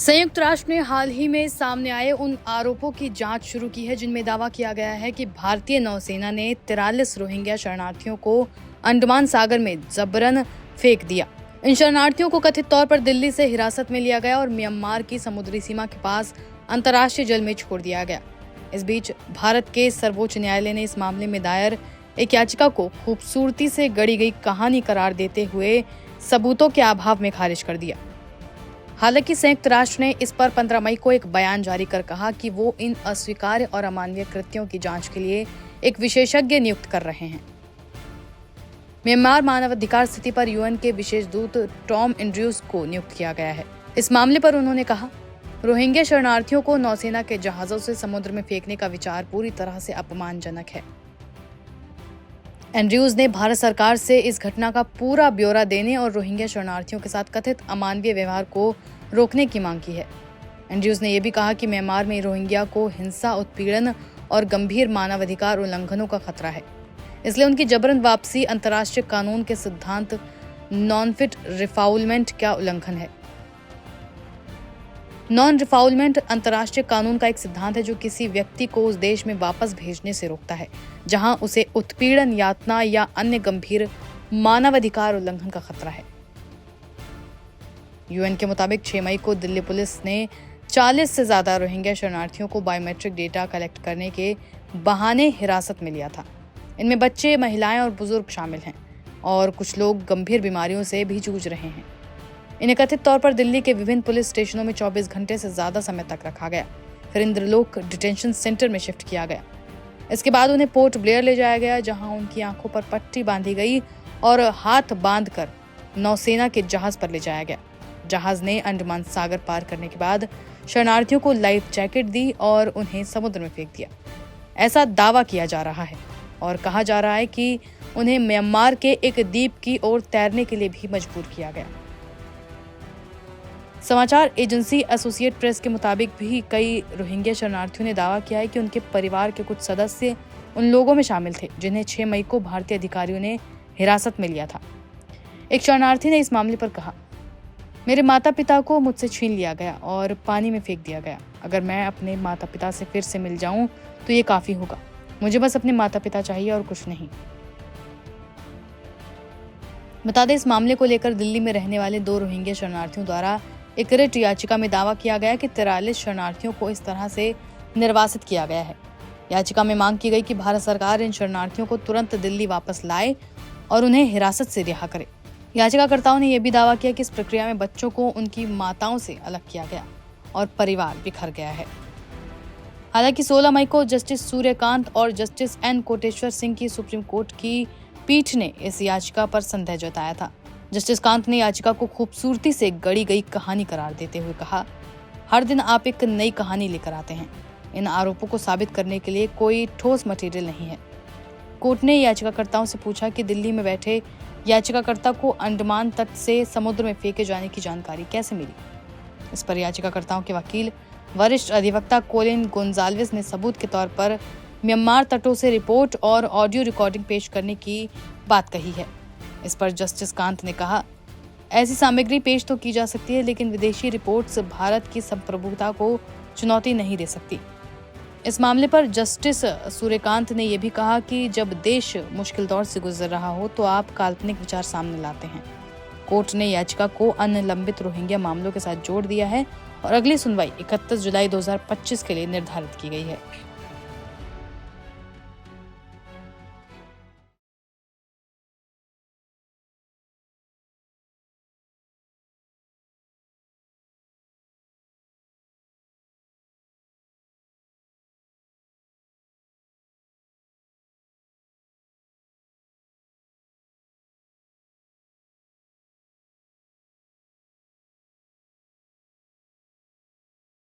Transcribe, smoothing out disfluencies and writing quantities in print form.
संयुक्त राष्ट्र ने हाल ही में सामने आए उन आरोपों की जांच शुरू की है जिनमें दावा किया गया है कि भारतीय नौसेना ने 43 रोहिंग्या शरणार्थियों को अंडमान सागर में जबरन फेंक दिया। इन शरणार्थियों को कथित तौर पर दिल्ली से हिरासत में लिया गया और म्यांमार की समुद्री सीमा के पास अंतर्राष्ट्रीय जल में छोड़ दिया गया। इस बीच भारत के सर्वोच्च न्यायालय ने इस मामले में दायर एक याचिका को खूबसूरती से गढ़ी गई कहानी करार देते हुए सबूतों के अभाव में खारिज कर दिया। हालांकि संयुक्त राष्ट्र ने इस पर 15 मई को एक बयान जारी कर कहा कि वो इन अस्वीकार्य और अमानवीय कृत्यों की जांच के लिए एक विशेषज्ञ नियुक्त कर रहे हैं। म्यांमार मानवाधिकार स्थिति पर यूएन के विशेष दूत टॉम एंड्रयूज को नियुक्त किया गया है। इस मामले पर उन्होंने कहा, रोहिंग्या शरणार्थियों को नौसेना के जहाजों से समुद्र में फेंकने का विचार पूरी तरह से अपमानजनक है। एंड्रयूज ने भारत सरकार से इस घटना का पूरा ब्यौरा देने और रोहिंग्या शरणार्थियों के साथ कथित अमानवीय व्यवहार को रोकने की मांग की है। एंड्रयूज ने यह भी कहा कि म्यांमार में रोहिंग्या को हिंसा, उत्पीड़न और गंभीर मानवाधिकार उल्लंघनों का खतरा है, इसलिए उनकी जबरन वापसी अंतर्राष्ट्रीय कानून के सिद्धांत नॉन फिट रिफाउलमेंट का उल्लंघन है। नॉन रिफाउलमेंट अंतर्राष्ट्रीय कानून का एक सिद्धांत है जो किसी व्यक्ति को उस देश में वापस भेजने से रोकता है जहां उसे उत्पीड़न, यातना या अन्य गंभीर मानवाधिकार उल्लंघन का खतरा है। यूएन के मुताबिक 6 मई को दिल्ली पुलिस ने 40 से ज्यादा रोहिंग्या शरणार्थियों को बायोमेट्रिक डेटा कलेक्ट करने के बहाने हिरासत में लिया था। इनमें बच्चे, महिलाएं और बुजुर्ग शामिल हैं और कुछ लोग गंभीर बीमारियों से भी जूझ रहे हैं। इन्हें कथित तौर पर दिल्ली के विभिन्न पुलिस स्टेशनों में 24 घंटे से ज्यादा समय तक रखा गया, फिर इंद्रलोक डिटेंशन सेंटर में शिफ्ट किया गया। इसके बाद उन्हें पोर्ट ब्लेयर ले जाया गया, जहां उनकी आंखों पर पट्टी बांधी गई और हाथ बांधकर नौसेना के जहाज पर ले जाया गया। जहाज ने अंडमान सागर पार करने के बाद शरणार्थियों को लाइफ जैकेट दी और उन्हें समुद्र में फेंक दिया। ऐसा दावा किया जा रहा है और कहा जा रहा है कि उन्हें म्यांमार के एक द्वीप की ओर तैरने के लिए भी मजबूर किया गया। समाचार एजेंसी एसोसिएट प्रेस के मुताबिक भी कई रोहिंग्या शरणार्थियों ने दावा किया है कि उनके परिवार के कुछ सदस्य उन लोगों में शामिल थे जिन्हें 6 मई को भारतीय अधिकारियों ने हिरासत में लिया था। एक शरणार्थी ने इस मामले पर कहा, मेरे माता पिता को मुझसे छीन लिया गया और पानी में फेंक दिया गया। अगर मैं अपने माता पिता से फिर से मिल जाऊं तो ये काफी होगा। मुझे बस अपने माता पिता चाहिए और कुछ नहीं। बता दें, इस मामले को लेकर दिल्ली में रहने वाले 2 रोहिंग्या शरणार्थियों द्वारा एक रिट याचिका में दावा किया गया कि 43 शरणार्थियों को इस तरह से निर्वासित किया गया है। याचिका में मांग की गई कि भारत सरकार इन शरणार्थियों को तुरंत दिल्ली वापस लाए और उन्हें हिरासत से रिहा करे। याचिकाकर्ताओं ने यह भी दावा किया कि इस प्रक्रिया में बच्चों को उनकी माताओं से अलग किया गया और परिवार बिखर गया है। हालांकि 16 मई को जस्टिस सूर्यकांत और जस्टिस एन कोटेश्वर सिंह की सुप्रीम कोर्ट की पीठ ने इस याचिका पर संदेह जताया था। जस्टिस कांत ने याचिका को खूबसूरती से गढ़ी गई कहानी करार देते हुए कहा, हर दिन आप एक नई कहानी लेकर आते हैं। इन आरोपों को साबित करने के लिए कोई ठोस मटेरियल नहीं है। कोर्ट ने याचिकाकर्ताओं से पूछा कि दिल्ली में बैठे याचिकाकर्ता को अंडमान तट से समुद्र में फेंके जाने की जानकारी कैसे मिली। इस पर याचिकाकर्ताओं के वकील वरिष्ठ अधिवक्ता कोलिन गोंजाल्विस ने सबूत के तौर पर म्यांमार तटों से रिपोर्ट और ऑडियो रिकॉर्डिंग पेश करने की बात कही है। इस पर जस्टिस कांत ने कहा, ऐसी सामग्री पेश तो की जा सकती है, लेकिन विदेशी रिपोर्ट्स भारत की संप्रभुता को चुनौती नहीं दे सकती। इस मामले पर जस्टिस सूर्यकांत ने यह भी कहा कि जब देश मुश्किल दौर से गुजर रहा हो तो आप काल्पनिक विचार सामने लाते हैं। कोर्ट ने याचिका को अन्य लंबित रोहिंग्या मामलों के साथ जोड़ दिया है और अगली सुनवाई 31 जुलाई 2025 के लिए निर्धारित की गई है।